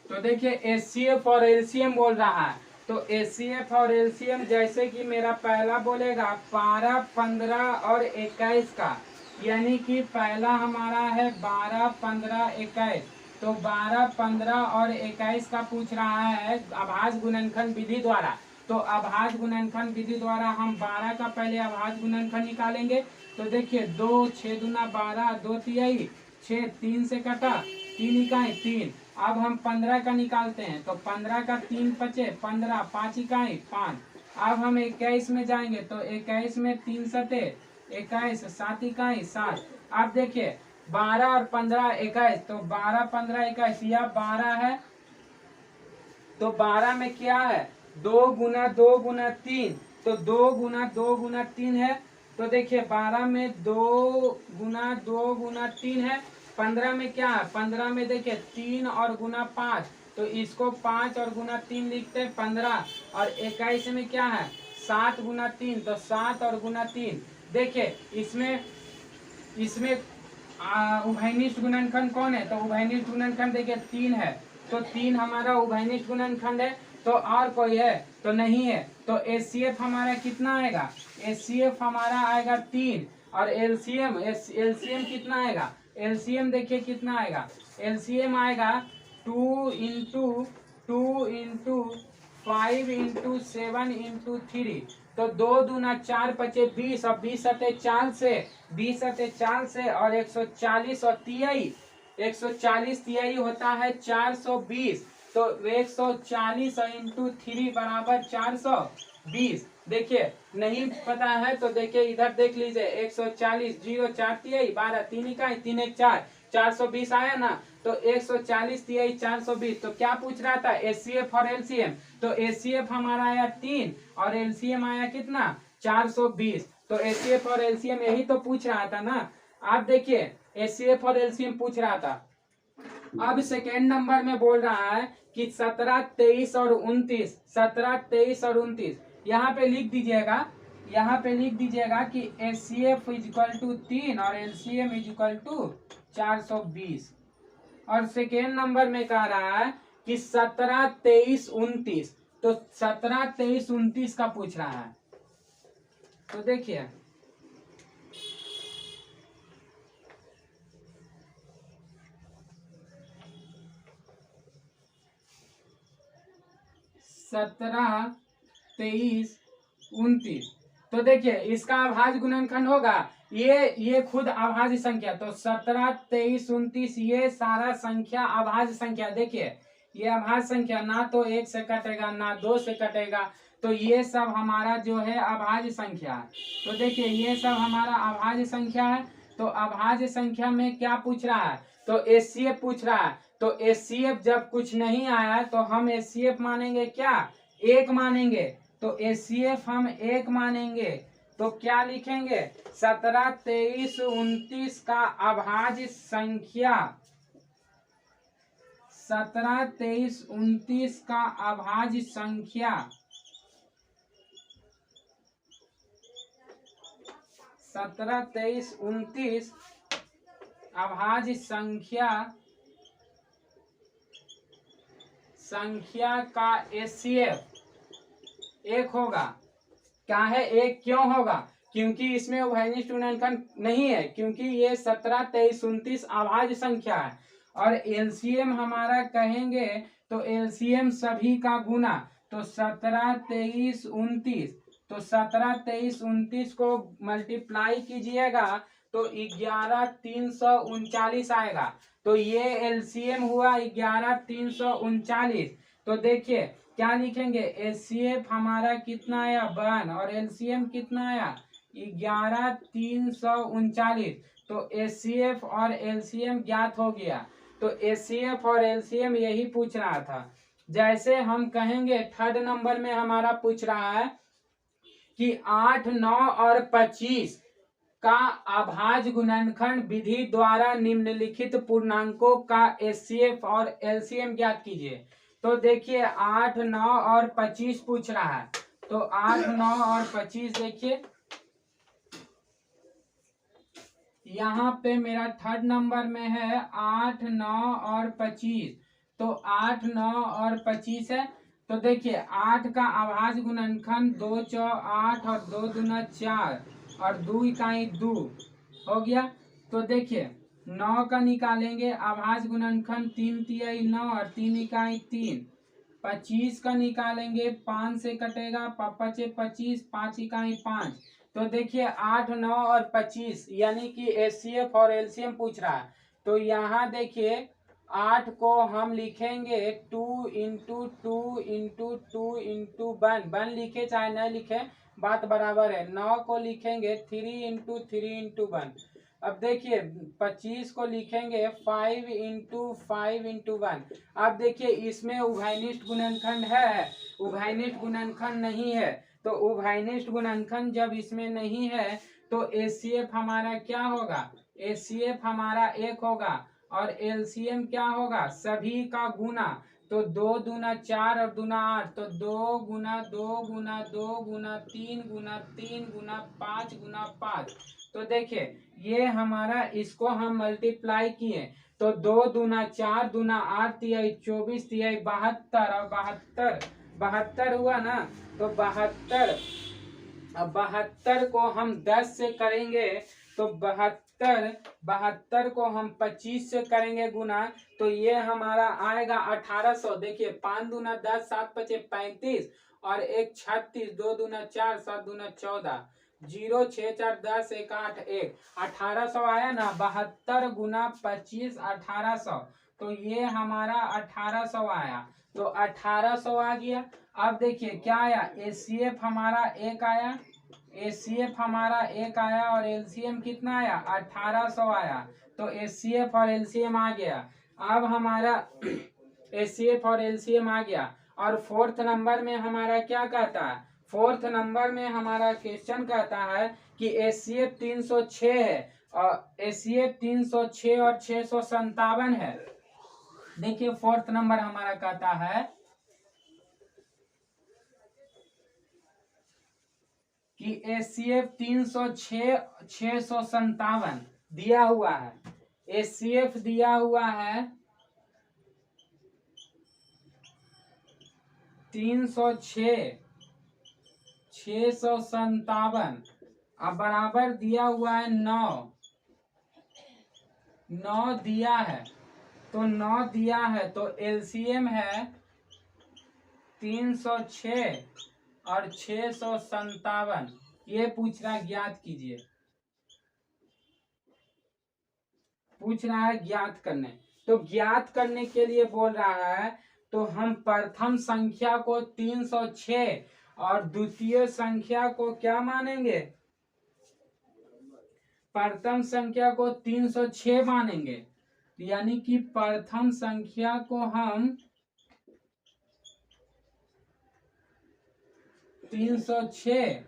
तो देखिए एचसीएफ और एलसीएम बोल रहा है। तो एचसीएफ और एलसीएम जैसे कि मेरा पहला बोलेगा 12 15 और 21 का यानी कि पहला हमारा है 12 15 21। तो 12 15 और 21 का पूछ रहा है अभाज्य गुणनखंड विधि द्वारा। तो अभाज्य गुणनखंड विधि द्वारा हम 12 का पहले अभाज्य गुणनखंड निकालेंगे। तो देखिए 2 6 दूना 12 2 तिहाई 6 3 से कटा 3 इकाई 3। अब हम 15 का निकालते हैं। तो 15 का 3 बचे 15 5 इकाई 5। अब हम 21 में जाएंगे। तो 21 में 3 सते 21 7 इकाई 7। अब देखिए 12 और 15 21। तो 12 15 21 यह 12 है। तो 12 में क्या है 2 गुना 3। तो 2 गुना 3 है। तो देखिए 12 में 2 गुना 3 है। 15 में क्या है 15 में देखिए 3 और गुना 5। तो इसको 5 और गुना 3 लिखते हैं 15। और 21 में क्या है 7 गुना 3। तो 7 और गुना 3। देखिए इसमें उभयनिष्ठ गुणनखंड कौन है। तो उभयनिष्ठ गुणनखंड देखिए 3 है। तो 3 हमारा उभयनिष्ठ गुणनखंड है। तो और कोई है तो नहीं है। तो एचसीएफ हमारा कितना आएगा एचसीएफ हमारा आएगा 3 और एलसीएम कितना आएगा एलसीएम देखिए कितना आएगा एलसीएम आएगा 2 इंटू 5 इंटू 7 इंटू 3। तो 2 दूना 4 बचे 20 और 20 सते 4 से और 140 और तिहाई 140 तिहाई होता है 420। तो 140 इंटू 3 बराबर 420। देखिए नहीं पता है तो देखिए इधर देख लीजिए 140 0 4 तिहाई 12 3 इकाई 3 1 4 420 आया ना। तो 140 तिहाई 420। तो क्या पूछ रहा था एचसीएफ और एलसीएम। तो एचसीएफ हमारा आया 3 और एलसीएम आया कितना 420। तो एचसीएफ और एलसीएम यही तो पूछ रहा था ना। आप देखिए एचसीएफ और एलसीएम पूछ रहा था। अब सेकेंड नंबर में बोल रहा है कि 17 23 और 29 17 23 और 29 यहाँ पे लिख दीजिएगा कि एचसीएफ इक्वल टू 3 और एलसीएम इक्वल टू 420। और सेकेंड नंबर में कह रहा है कि 17 23 29। तो 17 23 29 का पूछ रहा है। तो देखिए 17, 23, 29। तो देखिए इसका अभाज्य गुणनखंड होगा, ये खुद अभाज्य संख्या, तो 17, 23, 29 ये सारा संख्या अभाज्य संख्या। देखिए ये अभाज्य संख्या, ना तो 1 से कटेगा ना 2 से कटेगा, तो ये सब हमारा जो है अभाज्य संख्या है। तो देखिए ये सब हमारा अभाज्य संख्या है। तो अभाज्य संख्या में क्या पूछ रहा है, तो एचसीएफ पूछ रहा है। तो एचसीएफ जब कुछ नहीं आया तो हम एचसीएफ मानेंगे क्या, 1 मानेंगे। तो एचसीएफ हम 1 मानेंगे, तो क्या लिखेंगे, 17, 23, 29 का अभाज्य संख्या, 17, 23, 29 का अभाज्य संख्या, 17, 23, 29 अभाज्य संख्या का एचसीएफ 1 होगा। क्या है 1 क्यों होगा, क्योंकि इसमें उभयनिष्ठ गुणनखंड नहीं है, क्योंकि ये 17, 23, 29 अभाज्य संख्या है। और एलसीएम हमारा कहेंगे तो एलसीएम सभी का गुना, तो 17, 23, 29, तो 17, 23, 29 को मल्टीप्लाई कीजिएगा तो 11, 339 आएगा। तो ये एलसीएम हुआ 11, 339। तो देखिए क्या लिखेंगे, एचसीएफ हमारा कितना आया 1 और एलसीएम कितना आया 11, 339। तो एचसीएफ और एलसीएम ज्ञात हो गया। तो एचसीएफ और एलसीएम यही पूछ रहा था। जैसे हम कहेंगे थर्ड नंबर में हमारा पूछ रहा है कि 8, 9 और 25 का अभाज्य गुणनखंड विधि द्वारा निम्नलिखित पूर्णांकों का एचसीएफ और एलसीएम ज्ञात कीजिए। तो देखिए 8, 9 और 25 पूछ रहा है। तो 8, 9 और 25 देखिए यहाँ पे मेरा थर्ड नंबर में है 8, 9 और 25। तो 8, 9 और 25 है। तो देखिए 8 का अभाज्य गुणनखंड 2 चौ 8 और 2 दूना 4 और 2 इकाई 2 हो गया। तो देखिए 9 का निकालेंगे अभाज्य गुणनखंड 3 तिहाई 9 और 3 इकाई 3। 25 का निकालेंगे 5 से कटेगा, 25, 5 इकाई 5। तो देखिए 8, 9 और 25 यानी कि एचसीएफ और एलसीएम पूछ रहा है। तो यहाँ देखिए 8 को हम लिखेंगे 2 इंटू 2 इंटू 2 इंटू 1 लिखे चाहे न लिखे बात बराबर है। 9 को लिखेंगे 3 इंटू 3 इंटू 1। अब देखिए 25 को लिखेंगे 5 इंटू 5 इंटू 1। अब देखिए इसमें उभयनिष्ठ गुणनखंड है, उभयनिष्ठ गुणनखंड नहीं है। तो उभयनिष्ठ गुणनखंड जब इसमें नहीं है तो एचसीएफ हमारा क्या होगा, एचसीएफ हमारा 1 होगा और एलसीएम क्या होगा, सभी का गुना। तो 2 दूना 4 और दूना 8, तो 2 गुना 2 गुना 2 गुना 3 गुना 3 गुना 5 गुना 5। तो देखिए ये हमारा, इसको हम मल्टीप्लाई किए तो 2 दूना 4 दूना 8 तिहाई 24 तिहाई 72 और 72 हुआ ना। तो 72, अब 72 को हम 10 से करेंगे तो 72 को हम 25 से करेंगे गुना, तो ये हमारा आएगा 1800। देखिए 5 दूना 10, 7 पचे 35 और 1 36, 2 दूना 4, 7 दूना 14, 0 6 4 10 1 8 1, 1800 आया ना। 72 गुना 25 1800, तो ये हमारा 1800 आया। तो 1800 आ गया। अब देखिए क्या आया, एचसीएफ हमारा 1 आया, एचसीएफ हमारा 1 आया और एलसीएम कितना आया 1800 आया। तो एचसीएफ और एलसीएम आ गया। अब हमारा एचसीएफ और एलसीएम आ गया। और फोर्थ नंबर में हमारा क्या कहता है, फोर्थ नंबर में हमारा क्वेश्चन कहता है कि एचसीएफ 306 है और एचसीएफ 306 और 657 है। देखिए फोर्थ नंबर हमारा कहता है कि एचसीएफ 306 657 दिया हुआ है। एचसीएफ दिया हुआ है 306 657, अब बराबर दिया हुआ है 9 दिया है। तो 9 दिया है तो एलसीएम है 306 और 657 ये पूछ रहा है, ज्ञात कीजिए। पूछ रहा है ज्ञात करने, तो ज्ञात करने के लिए बोल रहा है तो हम प्रथम संख्या को 306 और द्वितीय संख्या को क्या मानेंगे, प्रथम संख्या को 306 मानेंगे। यानी कि प्रथम संख्या को हम 306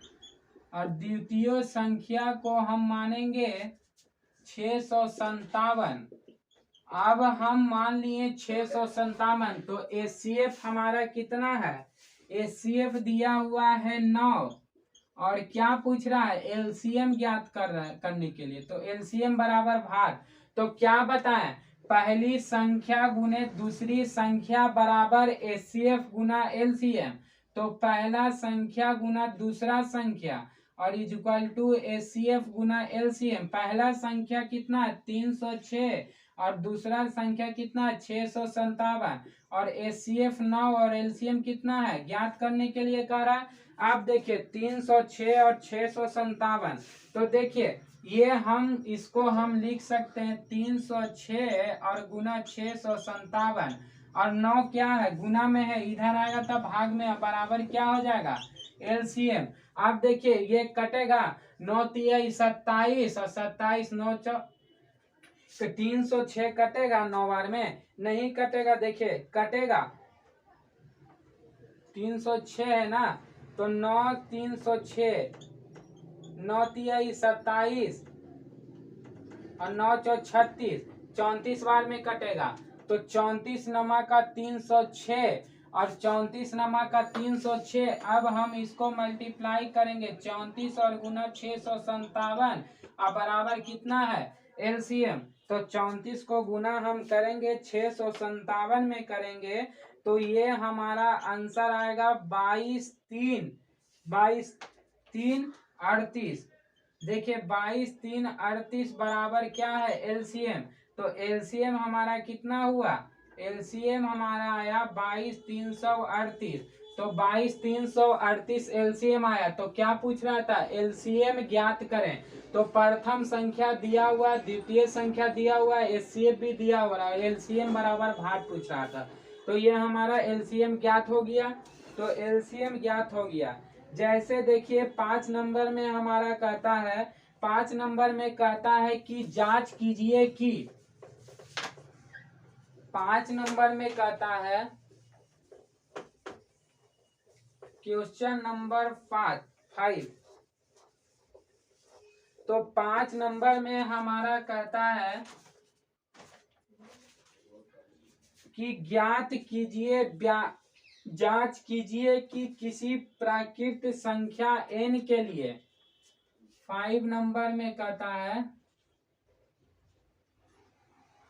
और द्वितीय संख्या को हम मानेंगे 657। अब हम मान लिए 657, तो एचसीएफ हमारा कितना है, एचसीएफ दिया हुआ है 9 और क्या पूछ रहा है, एलसीएम ज्ञात करने के लिए। तो एलसीएम बराबर भाग, तो क्या बताएं, पहली संख्या गुने दूसरी संख्या बराबर एचसीएफ गुना एलसीएम। तो पहला संख्या गुना दूसरा संख्या और इक्वल टू एचसीएफ गुना एलसीएम। पहला संख्या कितना है 306 और दूसरा संख्या कितना है 657 और एचसीएफ 9 और एलसीएम कितना है ज्ञात करने के लिए कह रहा है। आप देखिए 306 और 657, तो देखिए ये हम इसको हम लिख सकते हैं 306 और गुना 657 और 9 क्या है गुना में है, इधर आएगा तब भाग में बराबर क्या हो जाएगा एलसीएम। आप देखिए ये कटेगा 9 तिया 27 और 27 9 तो 306 कटेगा 9 बार में, नहीं कटेगा, देखिए कटेगा 306 है ना, तो 9 306 9 तिया 27 और 9 चौ 36 34 बार में कटेगा। तो 34 नमा का 306 और 34 नमा का 306। अब हम इसको मल्टीप्लाई करेंगे 34 और गुना 657 और बराबर कितना है एलसीएम। तो 34 को गुना हम करेंगे 657 में करेंगे तो ये हमारा आंसर आएगा 22 3 38। देखिए 22 3 38 बराबर क्या है एलसीएम। तो एलसीएम हमारा कितना हुआ, एलसीएम हमारा आया 22 338। तो 22 338 एलसीएम आया। तो क्या पूछ रहा था, एलसीएम ज्ञात करें। तो प्रथम संख्या दिया हुआ, द्वितीय संख्या दिया हुआ, एचसीएफ भी दिया हुआ है, एलसीएम बराबर भाग पूछ रहा था। तो ये हमारा एलसीएम ज्ञात हो गया। तो एलसीएम ज्ञात हो गया। जैसे देखिए 5 नंबर में हमारा कहता है, 5 नंबर में कहता है कि जांच कीजिए कि, 5 नंबर में कहता है क्वेश्चन नंबर 5। तो 5 नंबर में हमारा कहता है कि ज्ञात कीजिए, जांच कीजिए कि किसी प्राकृत संख्या n के लिए, 5 नंबर में कहता है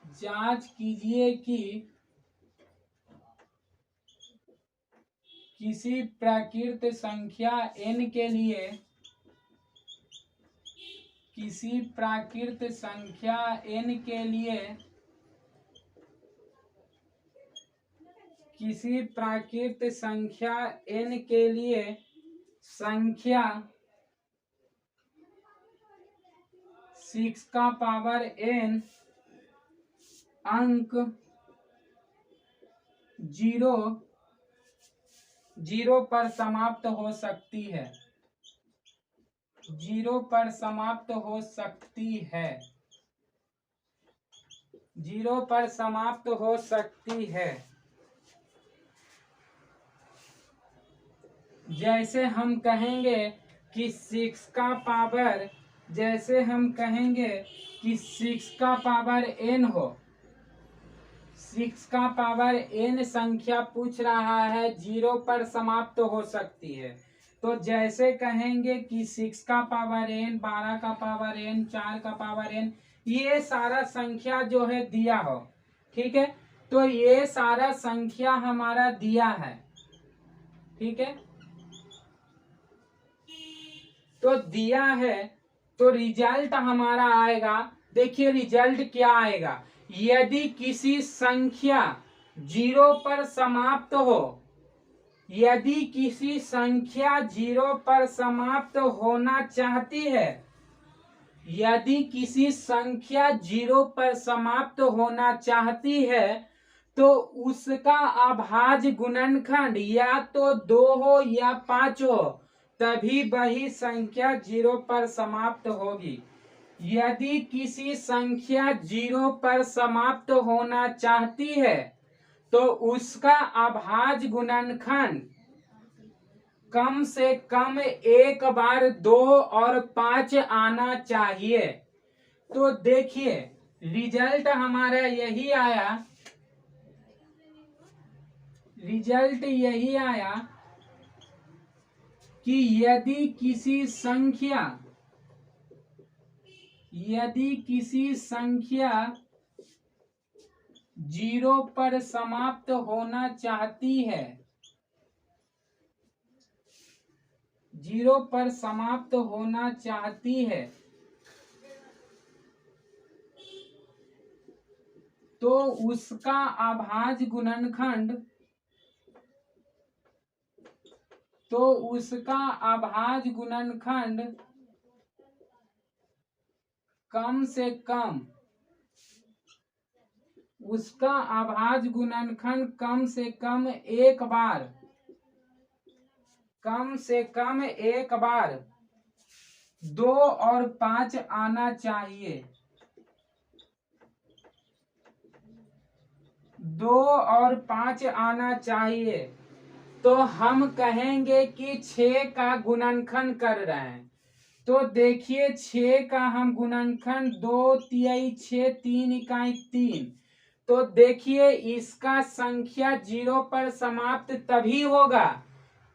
जांच कीजिए कि किसी प्राकृत संख्या n के लिए, किसी प्राकृत संख्या n के लिए, किसी प्राकृत संख्या n के लिए संख्या 6 का पावर n अंक 0 पर समाप्त हो सकती है, 0 पर समाप्त हो सकती है, 0 पर समाप्त हो सकती है। जैसे हम कहेंगे कि 6 का पावर, जैसे हम कहेंगे कि 6 का पावर n हो, 6 का पावर n संख्या पूछ रहा है 0 पर समाप्त हो सकती है। तो जैसे कहेंगे कि 6 का पावर n, 12 का पावर n, 4 का पावर n, ये सारा संख्या जो है दिया हो, ठीक है। तो ये सारा संख्या हमारा दिया है, ठीक है। तो दिया है तो रिजल्ट हमारा आएगा, देखिए रिजल्ट क्या आएगा, यदि किसी संख्या 0 पर समाप्त हो, यदि किसी संख्या 0 पर समाप्त होना चाहती है, यदि किसी संख्या 0 पर समाप्त होना चाहती है तो उसका अभाज्य गुणनखंड या तो 2 हो या 5 हो, तभी वही संख्या 0 पर समाप्त होगी। यदि किसी संख्या 0 पर समाप्त होना चाहती है तो उसका अभाज्य गुणनखंड कम से कम एक बार 2 और 5 आना चाहिए। तो देखिए रिजल्ट हमारा यही आया, रिजल्ट यही आया कि यदि किसी संख्या 0 पर समाप्त होना चाहती है, 0 पर समाप्त होना चाहती है तो उसका अभाज्य गुणनखंड कम से कम, उसका अभाज्य गुणनखंड कम से कम एक बार 2 और 5 आना चाहिए, 2 और 5 आना चाहिए। तो हम कहेंगे कि 6 का गुणनखंड कर रहे हैं, तो देखिए 6 का हम गुणनखंड 2 तिहाई 6 3 इकाई 3, तो देखिए इसका संख्या 0 पर समाप्त तभी होगा,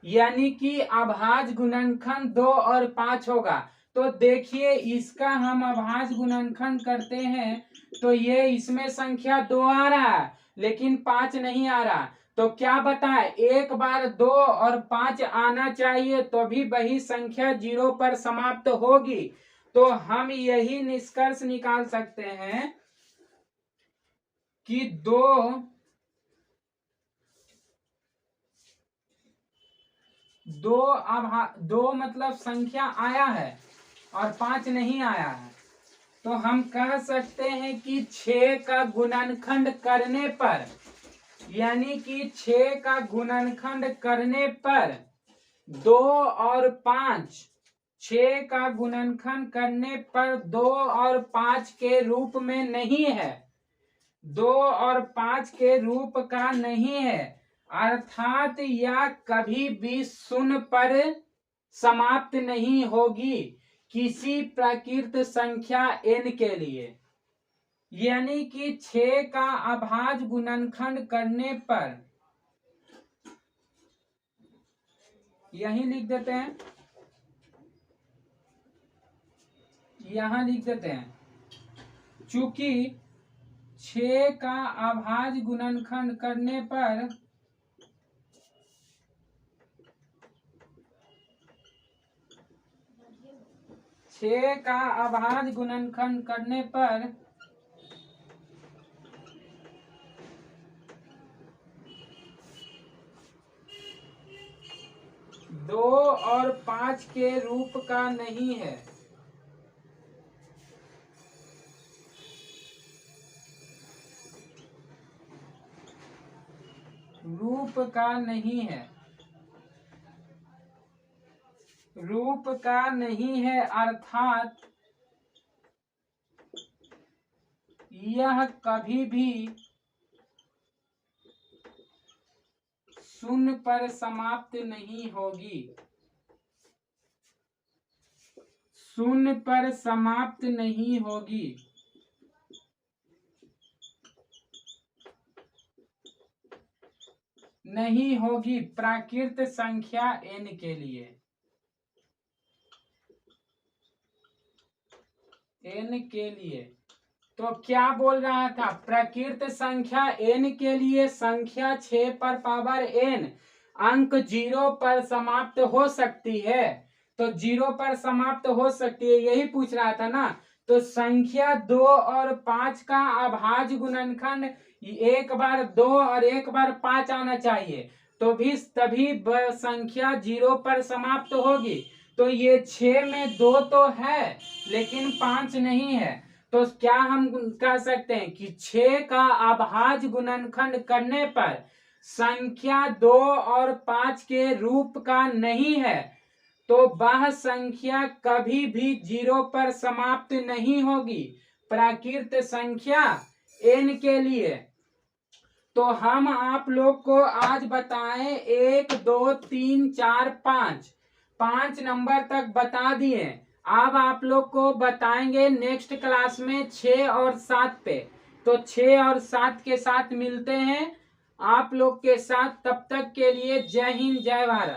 यानी कि अभाज्य गुणनखंड 2 और 5 होगा। तो देखिए इसका हम अभाज्य गुणनखंड करते हैं तो ये इसमें संख्या 2 आ रहा है लेकिन 5 नहीं आ रहा, तो क्या बताए एक बार 2 और 5 आना चाहिए तो भी वही संख्या 0 पर समाप्त होगी। तो हम यही निष्कर्ष निकाल सकते हैं कि 2 मतलब संख्या आया है और 5 नहीं आया है, तो हम कह सकते हैं कि 6 का गुणनखंड करने पर, यानी कि 6 का गुणनखंड करने पर 2 और 5, 6 का गुणनखंड करने पर 2 और 5 के रूप में नहीं है, 2 और 5 के रूप का नहीं है, अर्थात यह कभी भी 0 पर समाप्त नहीं होगी किसी प्राकृत संख्या n के लिए। यानी कि 6 का अभाज्य गुणनखंड करने पर, यही लिख देते हैं, यहां लिख देते हैं, चूंकि 6 का अभाज्य गुणनखंड करने पर 6 का अभाज्य गुणनखंड करने पर 2 और 5 के रूप का नहीं है, रूप का नहीं है, रूप का नहीं है, अर्थात यह कभी भी 0 पर समाप्त नहीं होगी, 0 पर समाप्त नहीं होगी। नहीं होगी प्राकृत संख्या n के लिए, n के लिए। तो क्या बोल रहा था, प्राकृत संख्या n के लिए संख्या 6 पर पावर n अंक 0 पर समाप्त हो सकती है, तो 0 पर समाप्त हो सकती है यही पूछ रहा था ना। तो संख्या 2 और 5 का अभाज्य गुणनखंड एक बार 2 और एक बार 5 आना चाहिए, तो भी तभी संख्या 0 पर समाप्त होगी। तो ये 6 में 2 तो है लेकिन 5 नहीं है, तो क्या हम कह सकते हैं कि 6 का अभाज्य गुणनखंड करने पर संख्या 2 और 5 के रूप का नहीं है, तो वह संख्या कभी भी 0 पर समाप्त नहीं होगी प्राकृत संख्या n के लिए। तो हम आप लोग को आज बताएं 1 2 3 4 5 नंबर तक बता दिए। अब आप लोग को बताएंगे नेक्स्ट क्लास में 6 और 7 पे। तो 6 और 7 के साथ मिलते हैं आप लोग के साथ। तब तक के लिए जय हिंद जय भारत।